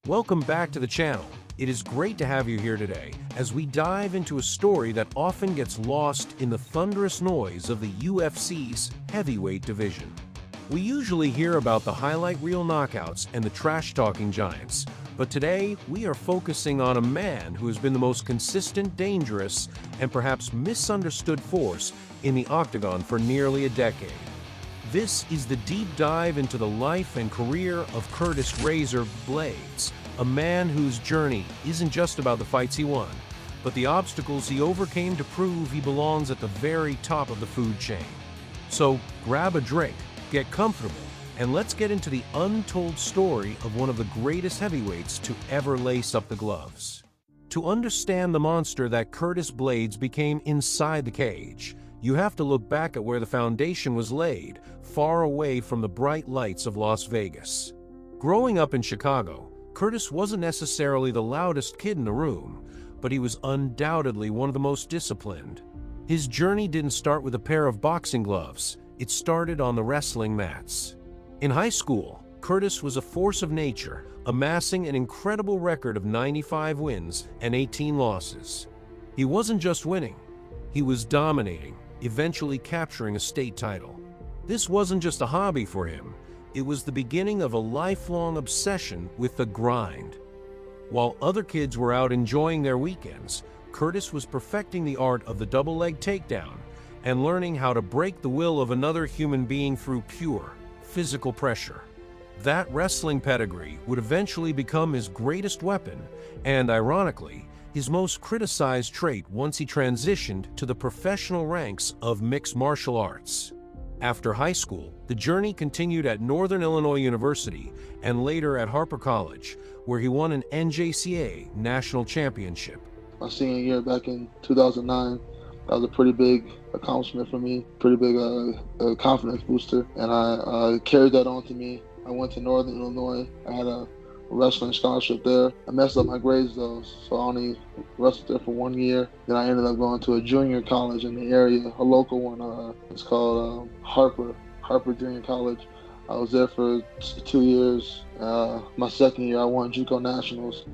Welcome back to the channel. It is great to have you here today as we dive into a story that often gets lost in the thunderous noise of the UFC's heavyweight division. We usually hear about the highlight reel knockouts and the trash-talking giants, but today we are focusing on a man who has been the most consistent, dangerous, and perhaps misunderstood force in the octagon for nearly a decade. This is the deep dive into the life and career of Curtis "Razor" Blaydes, a man whose journey isn't just about the fights he won, but the obstacles he overcame to prove he belongs at the very top of the food chain. So grab a drink, get comfortable, and let's get into the untold story of one of the greatest heavyweights to ever lace up the gloves. To understand the monster that Curtis Blaydes became inside the cage, you have to look back at where the foundation was laid, far away from the bright lights of Las Vegas. Growing up in Chicago, Curtis wasn't necessarily the loudest kid in the room, but he was undoubtedly one of the most disciplined. His journey didn't start with a pair of boxing gloves. It started on the wrestling mats. In high school, Curtis was a force of nature, amassing an incredible record of 95 wins and 18 losses. He wasn't just winning, he was dominating, eventually capturing a state title. This wasn't just a hobby for him, it was the beginning of a lifelong obsession with the grind. While other kids were out enjoying their weekends, Curtis was perfecting the art of the double-leg takedown and learning how to break the will of another human being through pure, physical pressure. That wrestling pedigree would eventually become his greatest weapon and, ironically, his most criticized trait once he transitioned to the professional ranks of mixed martial arts. After high school, the journey continued at Northern Illinois University and later at Harper College, where he won an NJCAA national championship. My senior year back in 2009, that was a pretty big accomplishment for me, pretty big confidence booster, and I carried that on to me. I went to Northern Illinois. I had a wrestling scholarship there. I messed up my grades though, so I only wrestled there for 1 year. Then I ended up going to a junior college in the area, a local one. It's called Harper Junior College. I was there for 2 years. My second year, I won JUCO Nationals,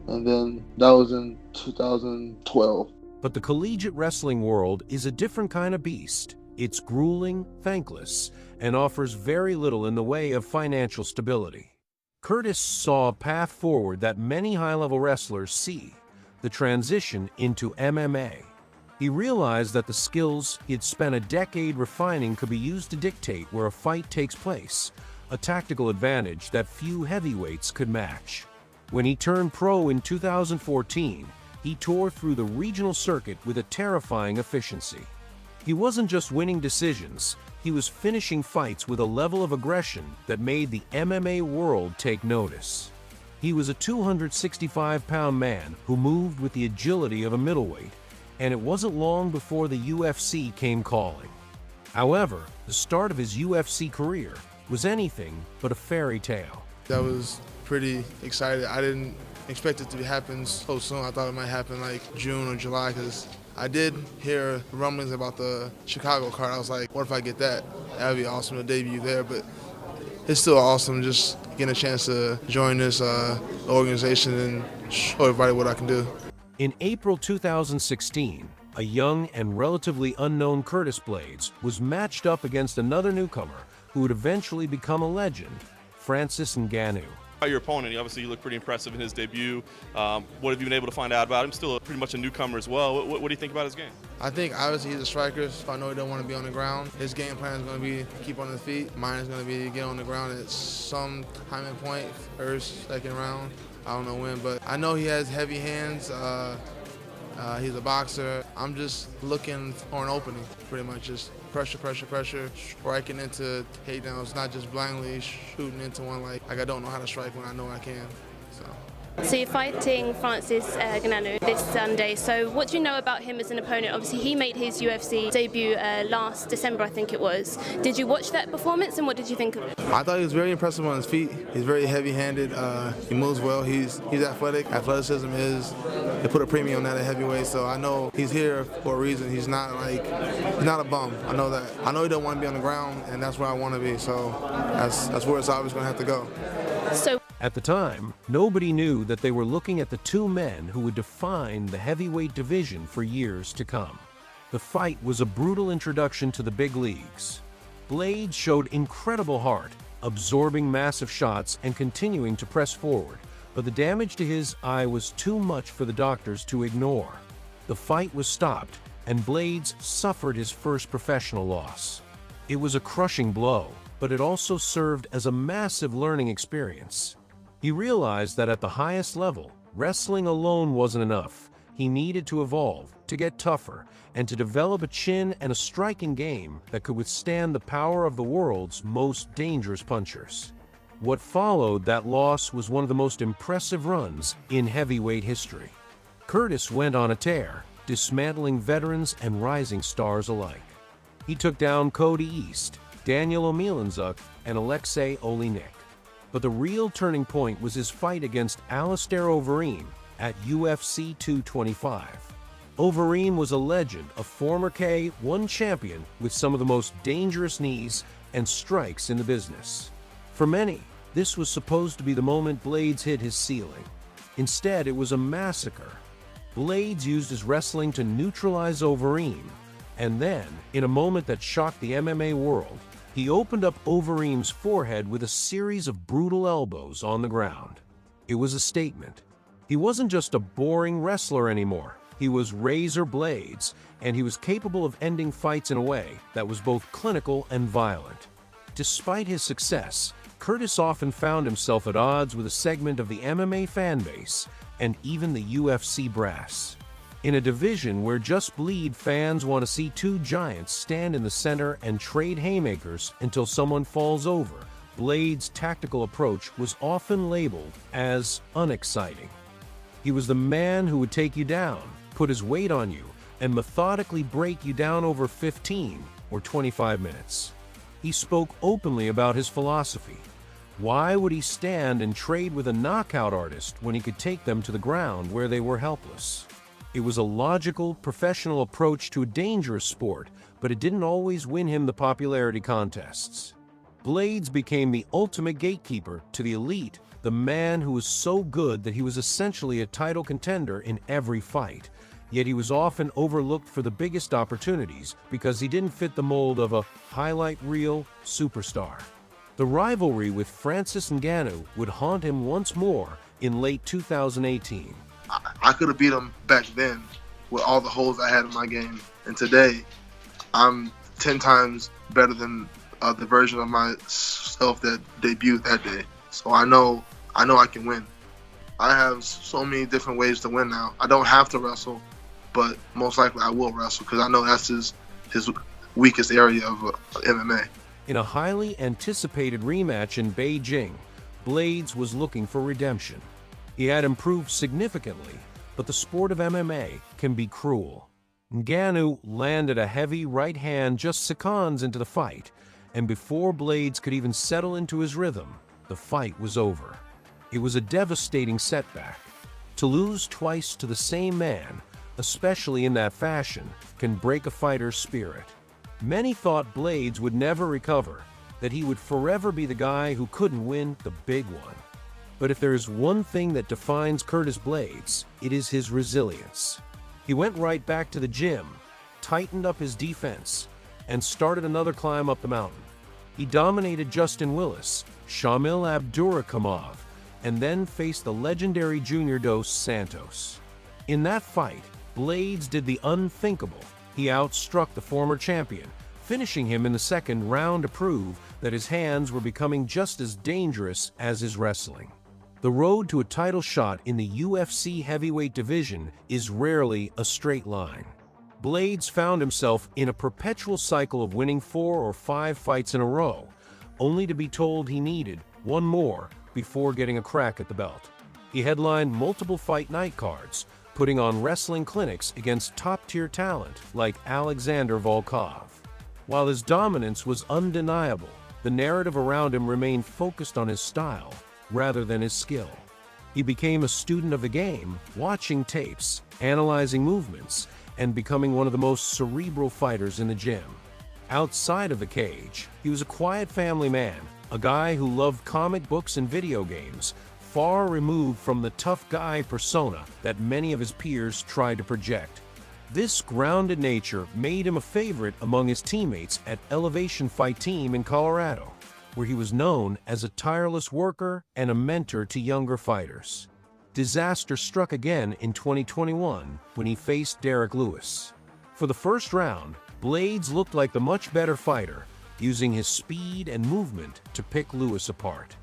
and then that was in 2012. But the collegiate wrestling world is a different kind of beast. It's grueling, thankless, and offers very little in the way of financial stability. Curtis saw a path forward that many high-level wrestlers see, the transition into MMA. He realized that the skills he had spent a decade refining could be used to dictate where a fight takes place, a tactical advantage that few heavyweights could match. When he turned pro in 2014, he tore through the regional circuit with a terrifying efficiency. He wasn't just winning decisions, he was finishing fights with a level of aggression that made the MMA world take notice. He was a 265-pound man who moved with the agility of a middleweight, and it wasn't long before the UFC came calling. However, the start of his UFC career was anything but a fairy tale. I was pretty excited. I didn't expect it to happen so soon. I thought it might happen like June or July, because I did hear rumblings about the Chicago card. I was like, what if I get that? That would be awesome to debut there, but it's still awesome just getting a chance to join this organization and show everybody what I can do. In April 2016, a young and relatively unknown Curtis Blaydes was matched up against another newcomer who would eventually become a legend, Francis Ngannou. Your opponent, obviously, you look pretty impressive in his debut. What have you been able to find out about him? Still pretty much a newcomer as well. What do you think about his game? I think obviously he's a striker, so I know he don't want to be on the ground. His game plan is going to be keep on his feet. Mine is going to be get on the ground at some timing point, first, second round. I don't know when, but I know he has heavy hands. He's a boxer. I'm just looking for an opening, pretty much just pressure, striking into takedowns, not just blindly shooting into one like I don't know how to strike when I know I can. So you're fighting Francis Ngannou this Sunday. So what do you know about him as an opponent? Obviously, he made his UFC debut last December, I think it was. Did you watch that performance, and what did you think of it? I thought he was very impressive on his feet. He's very heavy-handed. He moves well. He's athletic. Athleticism they put a premium on that at heavyweight. So I know he's here for a reason. He's not a bum. I know that. I know he don't want to be on the ground, and that's where I want to be. So that's where it's always going to have to go. So At the time, nobody knew that they were looking at the two men who would define the heavyweight division for years to come. The fight was a brutal introduction to the big leagues. Blaydes showed incredible heart, absorbing massive shots and continuing to press forward, but the damage to his eye was too much for the doctors to ignore. The fight was stopped, and Blaydes suffered his first professional loss. It was a crushing blow, but it also served as a massive learning experience. He realized that at the highest level, wrestling alone wasn't enough. He needed to evolve, to get tougher, and to develop a chin and a striking game that could withstand the power of the world's most dangerous punchers. What followed that loss was one of the most impressive runs in heavyweight history. Curtis went on a tear, dismantling veterans and rising stars alike. He took down Cody East, Daniel Omelanzuk, and Alexei Oleinik. But the real turning point was his fight against Alistair Overeem at UFC 225. Overeem was a legend, a former K1 champion with some of the most dangerous knees and strikes in the business. For many, this was supposed to be the moment Blaydes hit his ceiling. Instead, it was a massacre. Blaydes used his wrestling to neutralize Overeem, and then, in a moment that shocked the MMA world, he opened up Overeem's forehead with a series of brutal elbows on the ground. It was a statement. He wasn't just a boring wrestler anymore. He was Razor Blaydes, and he was capable of ending fights in a way that was both clinical and violent. Despite his success, Curtis often found himself at odds with a segment of the MMA fan base and even the UFC brass. In a division where just bleed fans want to see two giants stand in the center and trade haymakers until someone falls over, Blaydes' tactical approach was often labeled as unexciting. He was the man who would take you down, put his weight on you, and methodically break you down over 15 or 25 minutes. He spoke openly about his philosophy. Why would he stand and trade with a knockout artist when he could take them to the ground where they were helpless? It was a logical, professional approach to a dangerous sport, but it didn't always win him the popularity contests. Blaydes became the ultimate gatekeeper to the elite, the man who was so good that he was essentially a title contender in every fight. Yet he was often overlooked for the biggest opportunities because he didn't fit the mold of a highlight reel superstar. The rivalry with Francis Ngannou would haunt him once more in late 2018. I could have beat him back then with all the holes I had in my game. And today, I'm 10 times better than the version of myself that debuted that day. So I know I can win. I have so many different ways to win now. I don't have to wrestle, but most likely I will wrestle because I know that's his weakest area of MMA. In a highly anticipated rematch in Beijing, Blaydes was looking for redemption. He had improved significantly, but the sport of MMA can be cruel. Ngannou landed a heavy right hand just seconds into the fight, and before Blaydes could even settle into his rhythm, the fight was over. It was a devastating setback. To lose twice to the same man, especially in that fashion, can break a fighter's spirit. Many thought Blaydes would never recover, that he would forever be the guy who couldn't win the big one. But if there is one thing that defines Curtis Blaydes, it is his resilience. He went right back to the gym, tightened up his defense, and started another climb up the mountain. He dominated Justin Willis, Shamil Abdurakhimov, and then faced the legendary Junior Dos Santos. In that fight, Blaydes did the unthinkable. He outstruck the former champion, finishing him in the second round to prove that his hands were becoming just as dangerous as his wrestling. The road to a title shot in the UFC heavyweight division is rarely a straight line. Blaydes found himself in a perpetual cycle of winning 4 or 5 fights in a row, only to be told he needed one more before getting a crack at the belt. He headlined multiple fight night cards, putting on wrestling clinics against top-tier talent like Alexander Volkov. While his dominance was undeniable, the narrative around him remained focused on his style rather than his skill. He became a student of the game, watching tapes, analyzing movements, and becoming one of the most cerebral fighters in the gym. Outside of the cage, he was a quiet family man, a guy who loved comic books and video games, far removed from the tough guy persona that many of his peers tried to project. This grounded nature made him a favorite among his teammates at Elevation Fight Team in Colorado, where he was known as a tireless worker and a mentor to younger fighters. Disaster struck again in 2021 when he faced Derek Lewis. For the first round, Blaydes looked like the much better fighter, using his speed and movement to pick Lewis apart.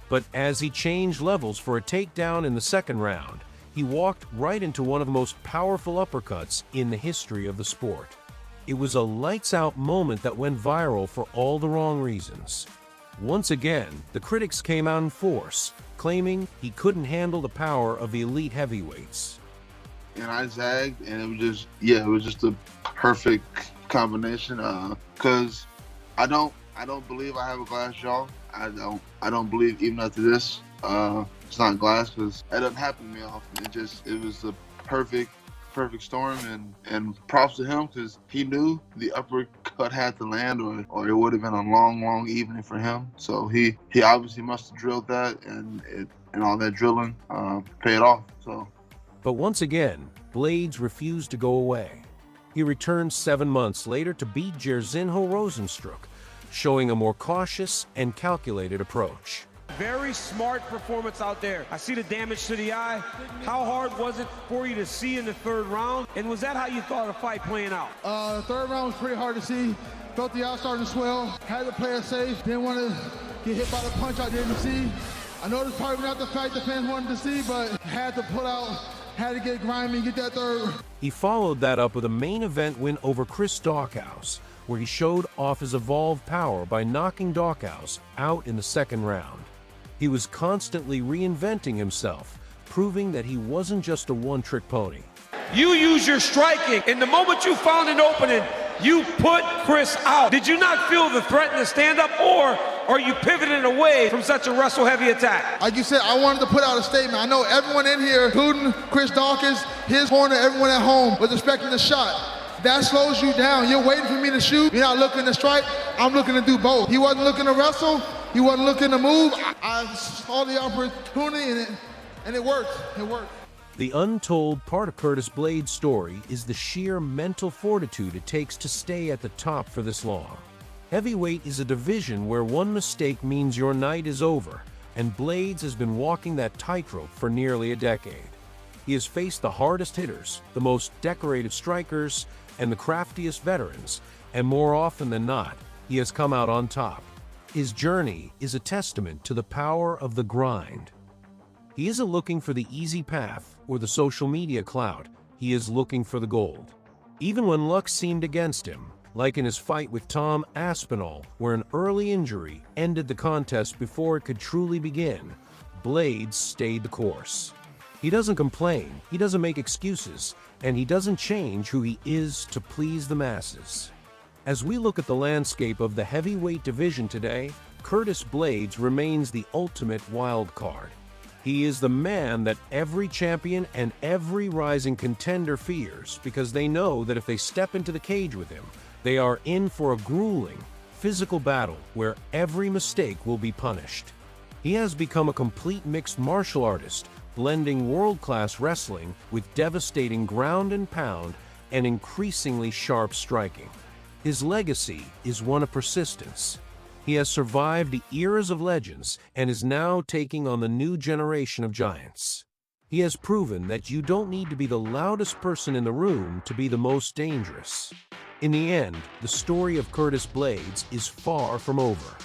But as he changed levels for a takedown in the second round, he walked right into one of the most powerful uppercuts in the history of the sport. It was a lights-out moment that went viral for all the wrong reasons. Once again, the critics came out in force, claiming he couldn't handle the power of the elite heavyweights. And I zagged, and it was just a perfect combination. Because I don't believe I have a glass jaw. I don't believe even after this, it's not glass, because that doesn't happen to me often. It was a perfect storm, and props to him, because he knew the uppercut had to land, or it would have been a long evening for him. So he obviously must have drilled that, and all that drilling paid off. So. But once again, Blaydes refused to go away. He returned 7 months later to beat Jairzinho Rozenstruik, showing a more cautious and calculated approach. Very smart performance out there. I see the damage to the eye. How hard was it for you to see in the third round? And was that how you thought the fight playing out? The third round was pretty hard to see. Felt the eye starting to swell. Had to play it safe. Didn't want to get hit by the punch I didn't see. I know this probably not the fight the fans wanted to see, but had to pull out, had to get grimy and get that third. He followed that up with a main event win over Chris Daukaus, where he showed off his evolved power by knocking Daukaus out in the second round. He was constantly reinventing himself, proving that he wasn't just a one-trick pony. You use your striking, and the moment you found an opening, you put Chris out. Did you not feel the threat in the stand-up, or are you pivoting away from such a wrestle-heavy attack? Like you said, I wanted to put out a statement. I know everyone in here, including Chris Dawkins, his corner, everyone at home, was expecting the shot. That slows you down. You're waiting for me to shoot. You're not looking to strike. I'm looking to do both. He wasn't looking to wrestle. He wasn't looking to move. I saw the opportunity, and it worked. It worked. The untold part of Curtis Blaydes' story is the sheer mental fortitude it takes to stay at the top for this long. Heavyweight is a division where one mistake means your night is over, and Blaydes has been walking that tightrope for nearly a decade. He has faced the hardest hitters, the most decorated strikers, and the craftiest veterans, and more often than not, he has come out on top. His journey is a testament to the power of the grind. He isn't looking for the easy path or the social media clout. He is looking for the gold. Even when luck seemed against him, like in his fight with Tom Aspinall, where an early injury ended the contest before it could truly begin, Blaydes stayed the course. He doesn't complain, he doesn't make excuses, and he doesn't change who he is to please the masses. As we look at the landscape of the heavyweight division today, Curtis Blaydes remains the ultimate wild card. He is the man that every champion and every rising contender fears, because they know that if they step into the cage with him, they are in for a grueling, physical battle where every mistake will be punished. He has become a complete mixed martial artist, blending world-class wrestling with devastating ground and pound and increasingly sharp striking. His legacy is one of persistence. He has survived the eras of legends and is now taking on the new generation of giants. He has proven that you don't need to be the loudest person in the room to be the most dangerous. In the end, the story of Curtis Blaydes is far from over.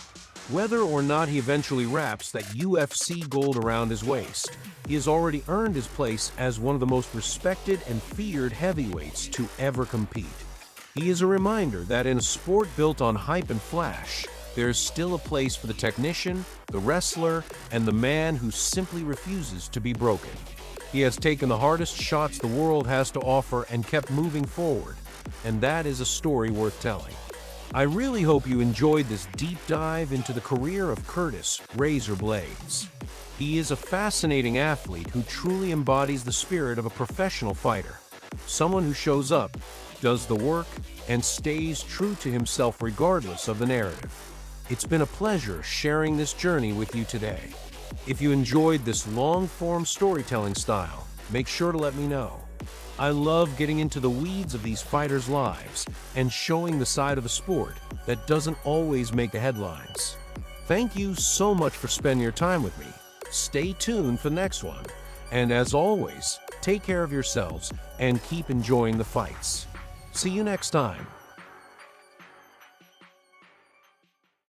Whether or not he eventually wraps that UFC gold around his waist, he has already earned his place as one of the most respected and feared heavyweights to ever compete. He is a reminder that in a sport built on hype and flash, there is still a place for the technician, the wrestler, and the man who simply refuses to be broken. He has taken the hardest shots the world has to offer and kept moving forward, and that is a story worth telling. I really hope you enjoyed this deep dive into the career of Curtis "Razor" Blaydes. He is a fascinating athlete who truly embodies the spirit of a professional fighter, someone who shows up, does the work, and stays true to himself regardless of the narrative. It's been a pleasure sharing this journey with you today. If you enjoyed this long-form storytelling style, make sure to let me know. I love getting into the weeds of these fighters' lives and showing the side of a sport that doesn't always make the headlines. Thank you so much for spending your time with me. Stay tuned for the next one. And as always, take care of yourselves and keep enjoying the fights. See you next time.